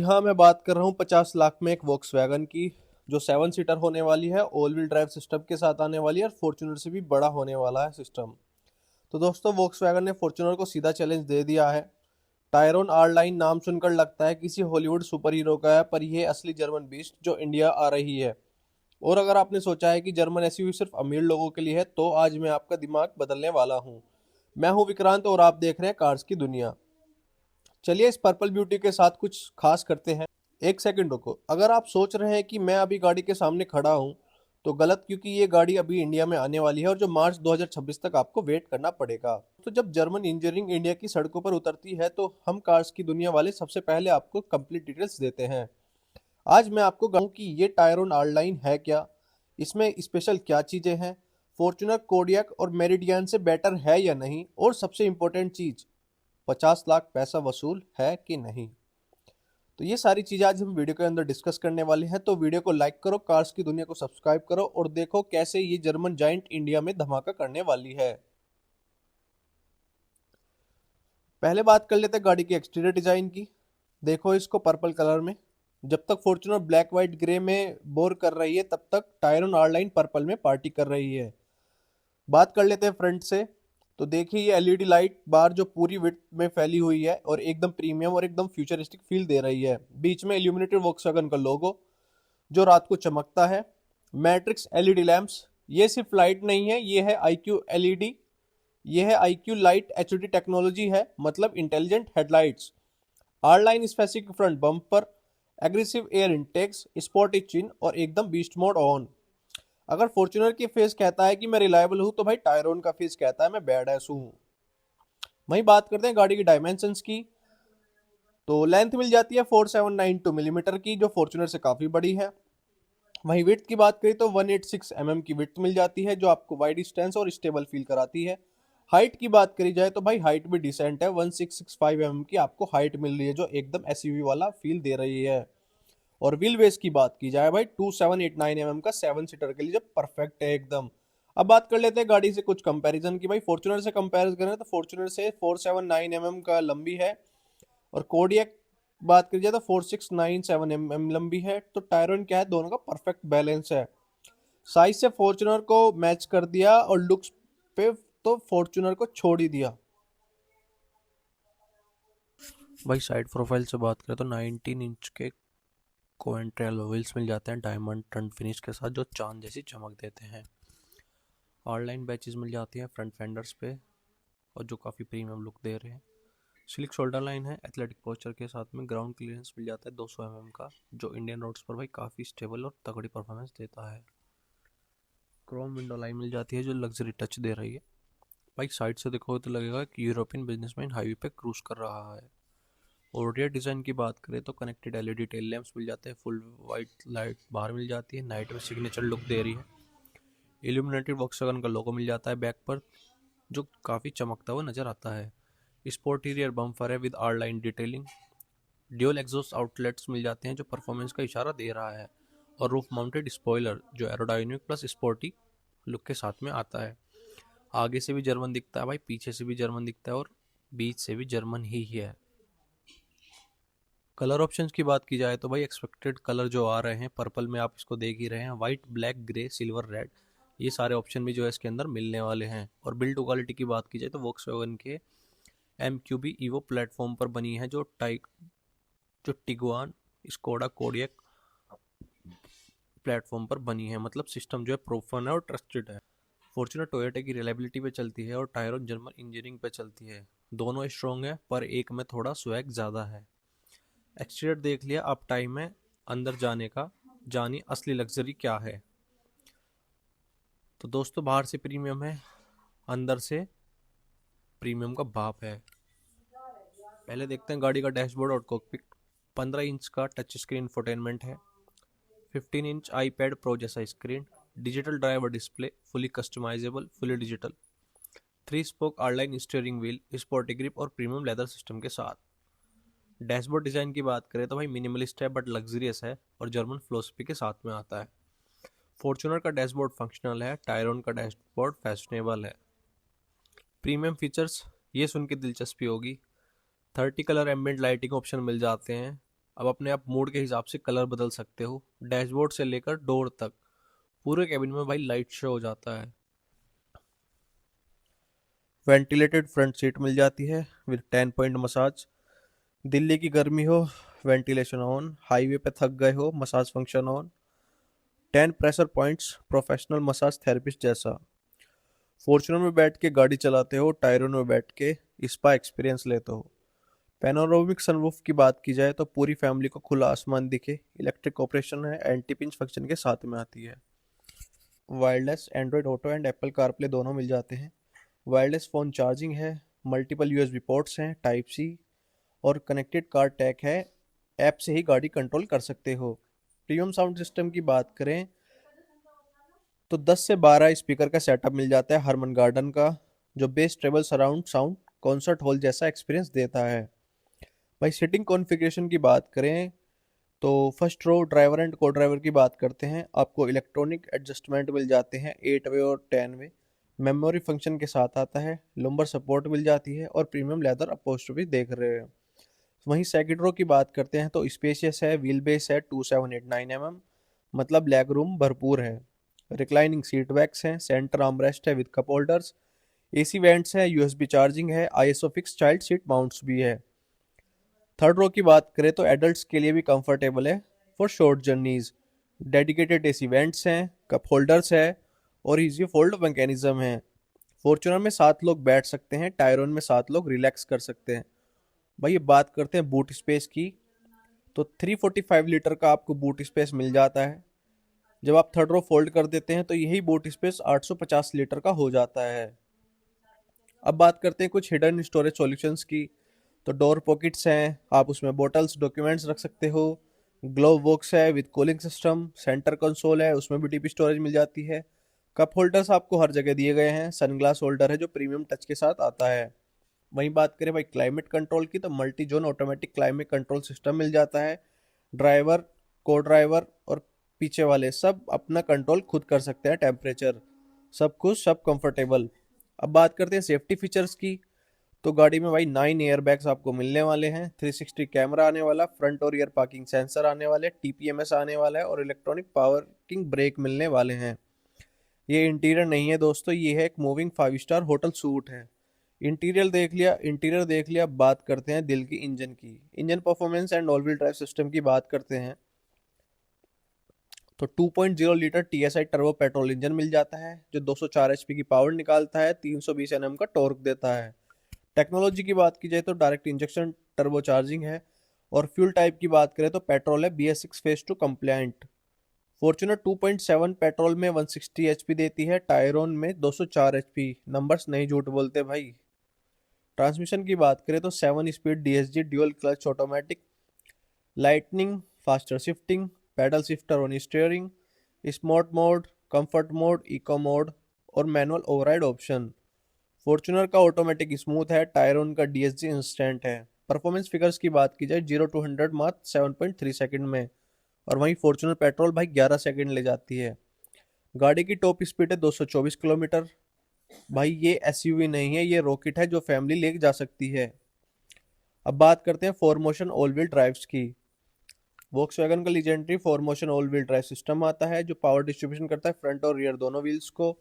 यहाँ मैं बात कर रहा हूँ 50 लाख में एक वॉक्सवैगन की, जो 7 सीटर होने वाली है, ऑल व्हील ड्राइव सिस्टम के साथ आने वाली है और फॉर्च्यूनर से भी बड़ा होने वाला है सिस्टम। तो दोस्तों, वॉक्सवैगन ने फॉर्च्यूनर को सीधा चैलेंज दे दिया है। टायरोन आर लाइन नाम सुनकर लगता है किसी हॉलीवुड सुपर हीरो का है, पर यह असली जर्मन बीस्ट जो इंडिया आ रही है। और अगर आपने सोचा है कि जर्मन एसयूवी सिर्फ अमीर लोगों के लिए है, तो आज मैं आपका दिमाग बदलने वाला हूँ। मैं हूँ विक्रांत और आप देख रहे हैं कार्स की दुनिया। चलिए इस पर्पल ब्यूटी के साथ कुछ खास करते हैं। एक सेकंड रुको, अगर आप सोच रहे हैं कि मैं अभी गाड़ी के सामने खड़ा हूं, तो गलत, क्योंकि ये गाड़ी अभी इंडिया में आने वाली है और जो मार्च 2026 तक आपको वेट करना पड़ेगा। तो जब जर्मन इंजीनियरिंग इंडिया की सड़कों पर उतरती है, तो हम कार्स की दुनिया वाले सबसे पहले आपको कंप्लीट डिटेल्स देते हैं। आज मैं आपको कहूँ कि ये टायरोन आर लाइन है क्या, इसमें स्पेशल क्या चीज़ें हैं, फॉर्च्यूनर कोडियक और मेरिडियन से बेटर है या नहीं, और सबसे इंपॉर्टेंट चीज़, 50 लाख पैसा वसूल है कि नहीं। तो ये सारी चीज़ें आज हम वीडियो के अंदर डिस्कस करने वाले हैं। तो वीडियो को लाइक करो, कार्स की दुनिया को सब्सक्राइब करो और देखो कैसे ये जर्मन जाइंट इंडिया में धमाका करने वाली है। पहले बात कर लेते हैं गाड़ी की एक्सटीरियर डिजाइन की। देखो इसको पर्पल कलर में। जब तक फॉर्च्यूनर ब्लैक व्हाइट ग्रे में बोर कर रही है, तब तक टायरन आर लाइन पर्पल में पार्टी कर रही है। बात कर लेते हैं फ्रंट से। तो देखिए ये एलईडी लाइट बार जो पूरी विड्थ में फैली हुई है और एकदम प्रीमियम और एकदम फ्यूचरिस्टिक फील दे रही है। बीच में इल्यूमिनेटेड वॉक्सवैगन का लोगो जो रात को चमकता है। मैट्रिक्स एलईडी लैंप्स, ये सिर्फ लाइट नहीं है, ये है आईक्यू एलईडी। ये है आईक्यू लाइट एचडी टेक्नोलॉजी है, मतलब intelligent headlights. R line specific front bumper, aggressive air intakes, sporty chin और एकदम बीस्ट मोड ऑन। अगर फॉर्च्यूनर की फेस कहता है कि मैं रिलायबल हूं, तो भाई टायरोन का फेस कहता है मैं बैड एस हूं। वहीं बात करते हैं गाड़ी की डायमेंशंस की। तो लेंथ मिल जाती है 4792 मिलीमीटर की, जो फॉर्च्यूनर से काफी बड़ी है। वहीं विड्थ की बात करें तो 186 की विड्थ मिल जाती है, जो आपको वाइड स्टैंस और स्टेबल फील कराती है। हाइट की बात करी जाए तो भाई हाइट भी डिसेंट है, 1665 की आपको हाइट मिल रही है, जो एकदम एसयूवी वाला फील दे रही है। और व्हील बेस की बात की जाए भाई, 2789 का 7 सीटर के लिए जब परफेक्ट है एकदम। अब बात कर लेते हैं गाड़ी से कुछ कंपैरिजन की। भाई फॉर्च्यूनर से कंपेयर करें तो फॉर्च्यूनर से 479 का लंबी है, और कोडियक बात करी जाए तो 4697 लंबी है। तो टायरन क्या है, दोनों का परफेक्ट बैलेंस है। साइज से फॉर्च्यूनर को मैच कर दिया और लुक्स पे तो फॉर्च्यूनर को छोड़ ही दिया। भाई साइड प्रोफाइल से बात करें तो 19 इंच के कोएंट्रेल व्हील्स मिल जाते हैं डायमंड टर्न फिनिश के साथ, जो चांद जैसी चमक देते हैं। ऑनलाइन बैचेस मिल जाती हैं फ्रंट फेंडर्स पे, और जो काफ़ी प्रीमियम लुक दे रहे हैं। स्लिक शोल्डर लाइन है एथलेटिक पोस्चर के साथ में। ग्राउंड क्लियरेंस मिल जाता है 200 का, जो इंडियन रोड्स पर भाई काफ़ी स्टेबल और तगड़ी परफॉर्मेंस देता है। क्रोम विंडो लाइन मिल जाती है, जो लग्जरी टच दे रही है। भाई साइड से देखो तो लगेगा कि यूरोपियन बिजनेसमैन हाईवे पे क्रूज कर रहा है। और रियर डिज़ाइन की बात करें तो कनेक्टेड एलईडी टेल लैंप्स मिल जाते हैं, फुल वाइट लाइट बाहर मिल जाती है, नाइट में सिग्नेचर लुक दे रही है। इल्यूमिनेटेड वॉक्सवैगन का लोगो मिल जाता है बैक पर, जो काफ़ी चमकता हुआ नज़र आता है। स्पोर्टियर बम्पर है with R line detailing. Dual exhaust outlets मिल जाते हैं, जो परफॉर्मेंस का इशारा दे रहा है। और रूफ माउंटेड स्पॉइलर, जो एरोडाइनमिक प्लस स्पोर्टी लुक के साथ में आता है। आगे से भी जर्मन दिखता है भाई, पीछे से भी जर्मन दिखता है, और बीच से भी जर्मन ही है। कलर ऑप्शंस की बात की जाए तो भाई एक्सपेक्टेड कलर जो आ रहे हैं पर्पल में, आप इसको देख ही रहे हैं, white, black, grey, silver, red, ये सारे ऑप्शन भी जो है इसके अंदर मिलने वाले हैं। और बिल्ड क्वालिटी की बात की जाए तो वॉक्सवैगन के MQB ईवो प्लेटफॉर्म पर बनी है, जो टिगुआन, स्कोडा कोडियक प्लेटफॉर्म पर बनी है। मतलब सिस्टम जो है प्रोफन है और ट्रस्टेड है। फॉर्च्यूनर टोयोटा की रिलायबिलिटी पे चलती है और टायरोन जर्मन इंजीनियरिंग पे चलती है। दोनों स्ट्रॉन्ग है, पर एक में थोड़ा स्वैग ज़्यादा है। एक्सटीरियर देख लिया, अब टाइम है अंदर जाने का। जानी असली लग्जरी क्या है। तो दोस्तों, बाहर से प्रीमियम है, अंदर से प्रीमियम का बाप है। पहले देखते हैं गाड़ी का डैशबोर्ड और कॉकपिट। 15 इंच का टच स्क्रीन इंफोटेनमेंट है। 15 इंच आईपैड प्रो जैसा screen. Digital driver display, fully customisable, fully digital. 3 spoke R line steering wheel, sporty grip और प्रीमियम लेदर सिस्टम के साथ। डैशबोर्ड डिज़ाइन की बात करें तो भाई मिनिमलिस्ट है बट लग्जरियस है, और जर्मन फिलोसफी के साथ में आता है। फॉर्च्यूनर का डैशबोर्ड फंक्शनल है, टायरोन का डैशबोर्ड फैशनेबल है। प्रीमियम फीचर्स, ये सुन के दिलचस्पी होगी। 30 कलर एम्बिएंट लाइटिंग ऑप्शन मिल जाते हैं। अब अपने आप मूड के हिसाब से कलर बदल सकते हो। डैशबोर्ड से लेकर डोर तक पूरे कैबिन में भाई लाइट शो हो जाता है। वेंटिलेटेड फ्रंट सीट मिल जाती है विद 10 पॉइंट मसाज। दिल्ली की गर्मी हो, वेंटिलेशन ऑन। हाईवे पे थक गए हो, massage function on. 10 pressure points, professional massage therapist जैसा। फॉर्च्यूनर में बैठ के गाड़ी चलाते हो, टायरों में बैठ के स्पा एक्सपीरियंस लेते हो। पैनोरामिक सनरूफ की बात की जाए तो पूरी फैमिली को खुला आसमान दिखे। इलेक्ट्रिक ऑपरेशन है, एंटी पिंच फंक्शन के साथ में आती है। Wireless Android auto and Apple CarPlay दोनों मिल जाते हैं। वायरलेस फ़ोन चार्जिंग है, मल्टीपल यूएसबी पोर्ट्स हैं, टाइप सी, और कनेक्टेड कार टैग है। ऐप से ही गाड़ी कंट्रोल कर सकते हो। प्रीमियम साउंड सिस्टम की बात करें तो 10 से 12 स्पीकर का सेटअप मिल जाता है हरमन गार्डन का, जो bass treble surround sound concert hall जैसा एक्सपीरियंस देता है। भाई सीटिंग कॉन्फ़िगरेशन की बात करें तो फर्स्ट रो ड्राइवर एंड को ड्राइवर की बात करते हैं। आपको इलेक्ट्रॉनिक एडजस्टमेंट मिल जाते हैं 8 वे और 10 वे। मेमोरी फंक्शन के साथ आता है। लुम्बर सपोर्ट मिल जाती है और प्रीमियम लेदर अपहोल्स्ट्री देख रहे हैं। वहीं सेकंड रो की बात करते हैं तो स्पेशियस है, व्हील बेस है 2789 mm, मतलब लेग रूम भरपूर है। रिक्लाइनिंग सीट बैक्स हैं, सेंटर आर्मरेस्ट है with cup holders, AC vents है, यूएसबी चार्जिंग है, ISO fix child seat mounts भी है। थर्ड रो की बात करें तो एडल्ट्स के लिए भी कंफर्टेबल है for short journeys. Dedicated AC vents हैं, कप होल्डर्स है और इजी फोल्ड मैकेनिज्म है। फॉर्च्यूनर में 7 लोग बैठ सकते हैं, टायरोन में 7 लोग रिलैक्स कर सकते हैं। भाई ये बात करते हैं बूट स्पेस की, तो 345 लीटर का आपको बूट स्पेस मिल जाता है। जब आप थर्ड रो फोल्ड कर देते हैं तो यही बूट स्पेस 850 लीटर का हो जाता है। अब बात करते हैं कुछ हिडन स्टोरेज सॉल्यूशंस की। तो डोर पॉकेट्स हैं, आप उसमें बोटल्स डॉक्यूमेंट्स रख सकते हो। ग्लोव बॉक्स है with cooling system. Centre console है, उसमें भी डीपी स्टोरेज मिल जाती है। कप होल्डर्स आपको हर जगह दिए गए हैं। सनग्लास होल्डर है जो प्रीमियम टच के साथ आता है। वहीं बात करें भाई क्लाइमेट कंट्रोल की, तो multi zone automatic climate control system मिल जाता है। ड्राइवर, को ड्राइवर और पीछे वाले सब अपना कंट्रोल खुद कर सकते हैं। टेम्परेचर, सब कुछ, सब कंफर्टेबल। अब बात करते हैं सेफ्टी फीचर्स की। तो गाड़ी में भाई 9 एयर बैग्स आपको मिलने वाले हैं, 360 कैमरा आने वाला, फ्रंट और रियर पार्किंग सेंसर आने वाले, टीपीएमएस आने वाला है और इलेक्ट्रॉनिक पार्किंग ब्रेक मिलने वाले हैं। ये इंटीरियर नहीं है दोस्तों, ये है एक मूविंग 5 स्टार होटल सूट है। इंटीरियर देख लिया। बात करते हैं दिल की इंजन की। Engine performance and all wheel drive system की बात करते हैं तो 2.0 litre TSI turbo petrol engine मिल जाता है, जो 204 एचपी की पावर निकालता है, 320 एनएम का टॉर्क देता है। टेक्नोलॉजी की बात की जाए तो डायरेक्ट इंजेक्शन टर्बो चार्जिंग है। और फ्यूल टाइप की बात करें तो पेट्रोल है, BS6 phase 2 compliant. Fortuner 2.7 petrol में 160 एचपी देती है, टायरोन में 204 एचपी। नंबर्स नहीं झूठ बोलते भाई। ट्रांसमिशन की बात करें तो 7 speed DSG dual clutch automatic, lightning faster shifting, paddle shifter on steering, sport mode, comfort mode, eco mode और मैनुअल ओवरराइड ऑप्शन। फॉर्च्यूनर का ऑटोमेटिक स्मूथ है, टायरोन का DSG इंस्टेंट है। परफॉर्मेंस फिगर्स की बात की जाए 0 to 100 मात्र 7.3 सेकंड में, और वहीं फॉर्च्यूनर पेट्रोल भाई 11 सेकंड ले जाती है। गाड़ी की टॉप स्पीड है 224 किलोमीटर। भाई ये एसयूवी नहीं है, ये रॉकेट है जो फैमिली लेके जा सकती है। अब बात करते हैं four motion all wheel drives की। वोक्सवैगन का legendary four motion all wheel drive system आता है, जो पावर डिस्ट्रीब्यूशन करता है फ्रंट और रियर दोनों व्हील्स को।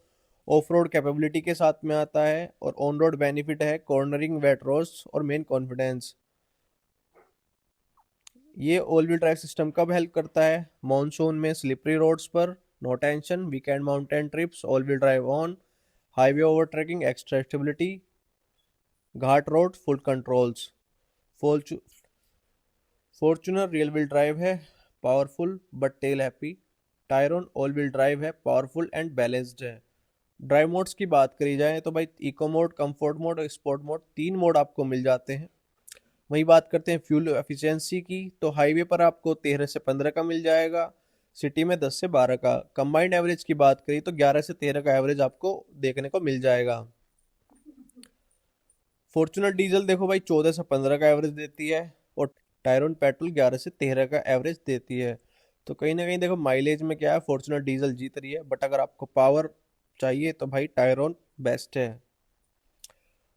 ऑफ रोड कैपेबिलिटी के साथ में आता है और ऑन रोड बेनिफिट है कॉर्नरिंग, वेट रोड्स और मेन कॉन्फिडेंस। ये ऑल व्हील ड्राइव सिस्टम कब हेल्प करता है? मॉनसून में स्लिपरी रोड्स पर no tension, weekend mountain trips all wheel drive on, highway overtaking extra stability, ghat road full controls. Fortuner rear wheel drive है, powerful but tail happy. Tayron all wheel drive है, powerful and balanced है। Drive modes की बात करी जाए तो भाई eco mode, comfort mode और स्पोर्ट मोड, 3 मोड आपको मिल जाते हैं। वही बात करते हैं फ्यूल एफिशिएंसी की, तो हाईवे पर आपको 13 से 15 का मिल जाएगा, सिटी में 10 से 12 का। कंबाइंड एवरेज की बात करी तो 11 से 13 का एवरेज आपको देखने को मिल जाएगा। फॉर्च्यूनर डीजल देखो भाई 14 से 15 का एवरेज देती है और टायरोन पेट्रोल 11 से 13 का एवरेज देती है। तो कहीं ना कहीं देखो माइलेज में क्या है, फॉर्च्यूनर डीजल जीत रही है, बट अगर आपको पावर चाहिए तो भाई टायरोन बेस्ट है।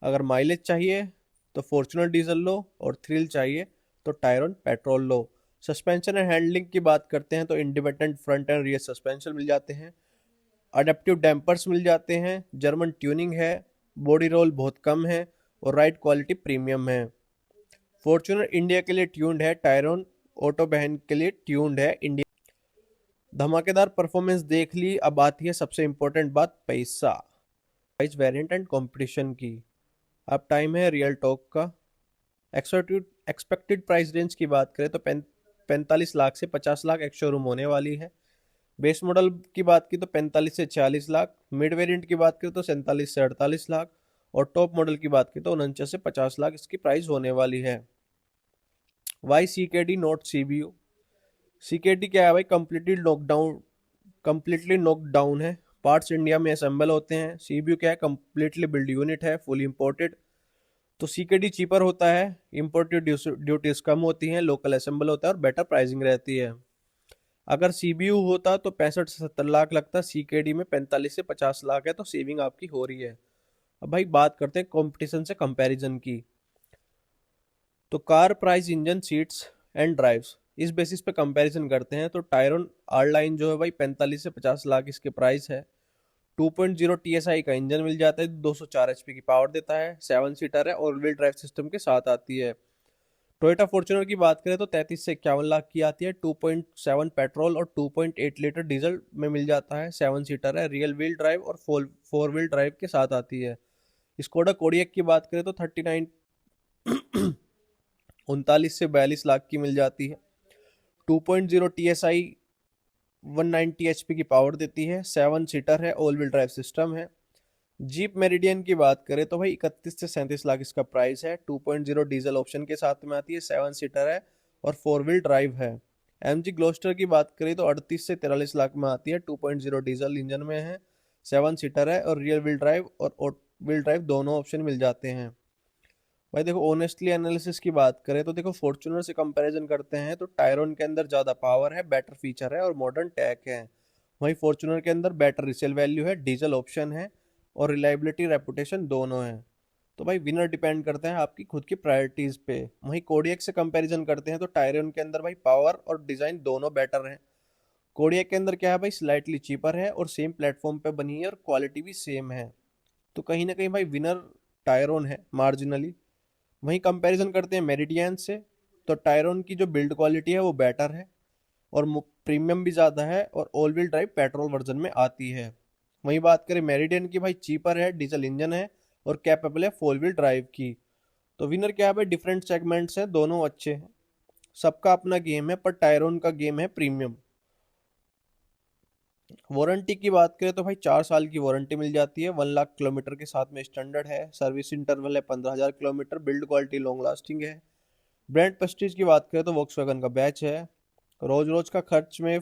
अगर माइलेज चाहिए तो फॉर्च्यूनर डीजल लो और थ्रिल चाहिए तो टायरोन पेट्रोल लो। सस्पेंशन एंड हैंडलिंग की बात करते हैं तो independent front and rear suspension मिल जाते हैं, अडेप्टिव डैम्पर्स मिल जाते हैं, जर्मन ट्यूनिंग है, बॉडी रोल बहुत कम है और राइड क्वालिटी प्रीमियम है। फॉर्च्यूनर इंडिया के लिए ट्यून्ड है, टायरोन ऑटो बहन के लिए ट्यून्ड है इंडिया। धमाकेदार परफॉर्मेंस देख ली, अब आती है सबसे इंपॉर्टेंट बात, पैसा, प्राइस वेरिएंट एंड कंपटीशन की। अब टाइम है रियल टॉक का। एक्सपेक्टेड प्राइस रेंज की बात करें तो 45 लाख से 50 लाख एक शोरूम होने वाली है। बेस मॉडल की बात की तो 45 से 46 लाख, मिड वेरिएंट की बात करें तो 47 से 48 लाख और टॉप मॉडल की बात करें तो 49 से 50 लाख इसकी प्राइस होने वाली है। Why C K D not C B U. C K D क्या है भाई, कंप्लीटली नॉकडाउन है, पार्ट्स इंडिया में असेंबल होते हैं। सी बी यू क्या है, कंप्लीटली बिल्ड यूनिट है, फुल इंपोर्टेड। तो सी के डी चीपर होता है, इम्पोर्टेड ड्यूटीज कम होती हैं, लोकल असेंबल होता है और बेटर प्राइसिंग रहती है। अगर सी बी यू होता तो 65 से 70 लाख लगता, सी के डी में 45 से 50 लाख है, तो सेविंग आपकी हो रही है। अब भाई बात करते हैं कंपटीशन से कंपैरिजन की। तो car price, engine, seats and drives, इस बेसिस पे कंपैरिजन करते हैं तो टायरन आर लाइन जो है भाई 45 से 50 लाख इसके प्राइस है। 2.0 TSI का इंजन मिल जाता है, 204 HP की पावर देता है, 7 सीटर है और व्हील ड्राइव सिस्टम के साथ आती है। टोयोटा फॉर्च्यूनर की बात करें तो 33 से 51 लाख की आती है, 2.7 पेट्रोल और 2.8 लीटर डीजल में मिल जाता है, 7 सीटर है, रियल व्हील ड्राइव और फोर व्हील ड्राइव के साथ आती है। स्कोडा कोडियक की बात करें तो 39 से 42 लाख की मिल जाती है, 2.0 TSI 190 HP की पावर देती है, 7 सीटर है, ऑल व्हील ड्राइव सिस्टम है। जीप मेरिडियन की बात करें तो भाई 31 से 37 लाख इसका प्राइस है, 2.0 डीजल ऑप्शन के साथ में आती है, 7 सीटर है और फोर व्हील ड्राइव है। एम जी ग्लोस्टर की बात करें तो 38 से 43 लाख में आती है, 2.0 डीजल इंजन में है, 7 सीटर है और रियर व्हील ड्राइव और व्हील ड्राइव दोनों ऑप्शन मिल जाते हैं। भाई देखो ऑनेस्टली एनालिसिस की बात करें तो देखो फॉर्च्यूनर से कंपैरिजन करते हैं तो टायरन के अंदर ज़्यादा पावर है, बेटर फीचर है और मॉडर्न टैक है। वहीं फॉर्च्यूनर के अंदर बेटर रिसेल वैल्यू है, डीजल ऑप्शन है और रिलायबिलिटी रेपुटेशन दोनों है। तो भाई विनर डिपेंड करते हैं आपकी खुद की प्रायोरिटीज़ पे। वहीं कोडियक से कंपैरिजन करते हैं तो टायरन के अंदर भाई पावर और डिज़ाइन दोनों बेटर हैं। कोडियक के अंदर क्या है भाई, स्लाइटली चीपर है और सेम प्लेटफॉर्म पे बनी है और क्वालिटी भी सेम है। तो कहीं ना कहीं भाई विनर टायरन है मार्जिनली। वहीं कंपैरिजन करते हैं मेरिडियन से तो टायरन की जो बिल्ड क्वालिटी है वो बेटर है और प्रीमियम भी ज़्यादा है और all wheel drive petrol version में आती है। वहीं बात करें मेरिडियन की, भाई चीपर है, डीजल इंजन है और कैपेबल है फोर व्हील ड्राइव की। तो विनर क्या है भाई, डिफरेंट सेगमेंट्स हैं, दोनों अच्छे हैं, सबका अपना गेम है, पर टायरन का गेम है प्रीमियम। वारंटी की बात करें तो भाई 4 साल की वारंटी मिल जाती है, 1 लाख किलोमीटर के साथ में स्टैंडर्ड है, सर्विस इंटरवल है 15,000 kilometre, build quality long lasting है। ब्रांड प्रेस्टीज की बात करें तो वॉक्सवैगन का बैच है। रोज रोज का खर्च में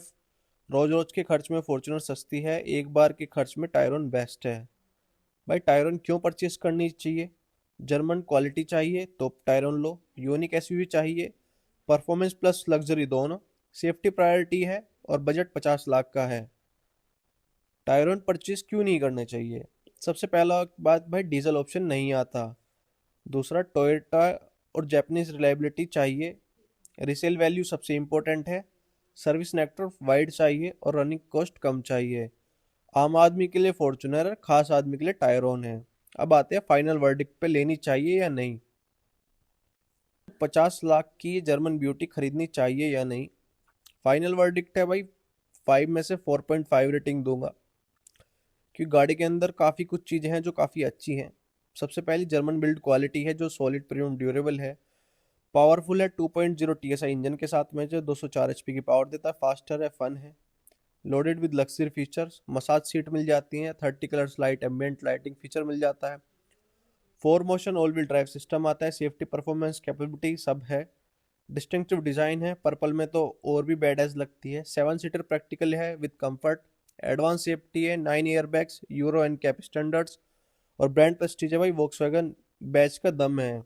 रोज रोज के खर्च में फॉर्च्यूनर सस्ती है, एक बार के खर्च में टायरन बेस्ट है। भाई टायरन क्यों परचेस करनी चाहिए, जर्मन क्वालिटी चाहिए तो टायरन लो, यूनिक एसयूवी चाहिए, परफॉर्मेंस प्लस लग्जरी दोनों, सेफ्टी प्रायोरिटी है और बजट 50 लाख का है, टायरन परचेस क्यों नहीं करना चाहिए। सबसे पहला बात भाई, डीजल ऑप्शन नहीं आता। दूसरा, टोयोटा और जापानीज रिलायबिलिटी चाहिए। रिसेल वैल्यू सबसे इम्पोर्टेंट है। सर्विस नेटवर्क वाइड चाहिए और रनिंग कॉस्ट कम चाहिए। आम आदमी के लिए फॉर्च्यूनर है, खास आदमी के लिए टायरन है। अब आते हैं फाइनल वर्डिक्ट पे, लेनी चाहिए या नहीं। 50 लाख की जर्मन ब्यूटी खरीदनी चाहिए या नहीं। फाइनल वर्डिक्ट है भाई, 5 में से 4.5 रेटिंग दूंगा, क्योंकि गाड़ी के अंदर काफ़ी कुछ चीज़ें हैं जो काफ़ी अच्छी हैं। सबसे पहली जर्मन बिल्ड क्वालिटी है जो सॉलिड प्रीमियम ड्यूरेबल है। पावरफुल है, 2.0 TSI इंजन के साथ में जो 204 HP की पावर देता है, फास्टर है, फन है। Loaded with luxury features, massage seat मिल जाती हैं, 30 colours light ambient lighting feature मिल जाता है, 4 motion all wheel drive system आता है, सेफ्टी परफॉर्मेंस कैपेबिलिटी सब है। डिस्टिंक्टिव डिज़ाइन है, पर्पल में तो और भी बेड लगती है। 7 सीटर प्रैक्टिकल है विद कंफर्ट, एडवांस सेफ्टी है, 9 airbags, euro and cap standards और ब्रांड प्रेस्टीज है भाई, वॉक्सवैगन बैच का दम है।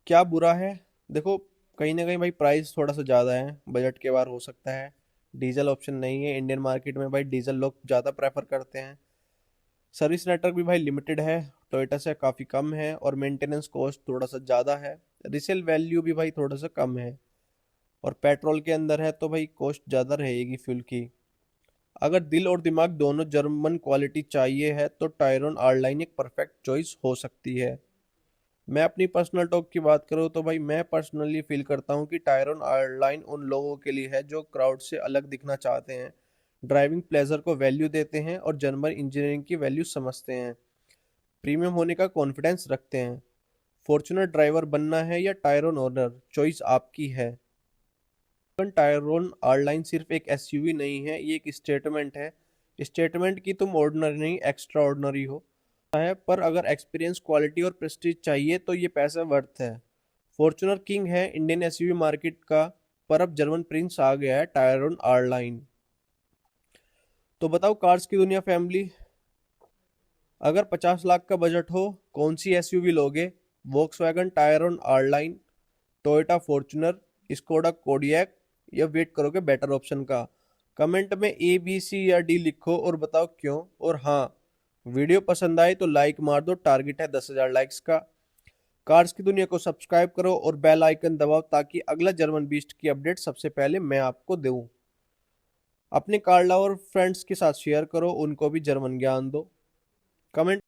क्या बुरा है, देखो कहीं ना कहीं भाई प्राइस थोड़ा सा ज़्यादा है, बजट के बाहर हो सकता है। डीजल ऑप्शन नहीं है, इंडियन मार्केट में भाई डीजल लोग ज़्यादा प्रेफर करते हैं। सर्विस नेटवर्क भी भाई लिमिटेड है, टोयोटा से काफ़ी कम है और मेंटेनेंस कॉस्ट थोड़ा सा ज़्यादा है। रिसेल वैल्यू भी भाई थोड़ा सा कम है। और पेट्रोल के अंदर है तो भाई कॉस्ट ज़्यादा रहेगी फ्यूल की। अगर दिल और दिमाग दोनों जर्मन क्वालिटी चाहिए है तो टायरन आर-लाइन एक परफेक्ट चॉइस हो सकती है। मैं अपनी पर्सनल टॉक की बात करूँ तो भाई मैं पर्सनली फील करता हूँ कि टायरन आर-लाइन उन लोगों के लिए है जो क्राउड से अलग दिखना चाहते हैं, ड्राइविंग प्लेजर को वैल्यू देते हैं और जर्मन इंजीनियरिंग की वैल्यू समझते हैं, प्रीमियम होने का कॉन्फिडेंस रखते हैं। फॉर्च्यूनर ड्राइवर बनना है या टायरन ओनर, चॉइस आपकी है। टायरोन आर-लाइन सिर्फ एक एसयूवी नहीं है, ये एक स्टेटमेंट है। स्टेटमेंट की तुम ऑर्डिनरी नहीं एक्स्ट्रा ऑर्डिनरी हो है, पर अगर एक्सपीरियंस, क्वालिटी और प्रेस्टीज चाहिए तो ये पैसा वर्थ है। फॉर्च्यूनर किंग है इंडियन एसयूवी मार्केट का, पर अब जर्मन प्रिंस आ गया है टायरोन आर-लाइन। तो बताओ कार्स की दुनिया फैमिली, अगर 50 लाख का बजट हो कौन सी एसयूवी लोगे? Volkswagen Tayron R line, Toyota Fortuner, Skoda Kodiaq, या वेट करोगे बेटर ऑप्शन का? कमेंट में ए बी सी या डी लिखो और बताओ क्यों। और हाँ, वीडियो पसंद आए तो लाइक मार दो, टारगेट है 10,000 लाइक्स का। कार्स की दुनिया को सब्सक्राइब करो और बेल आइकन दबाओ ताकि अगला जर्मन बीस्ट की अपडेट सबसे पहले मैं आपको दूं। अपने कार लवर फ्रेंड्स के साथ शेयर करो, उनको भी जर्मन ज्ञान दो। कमेंट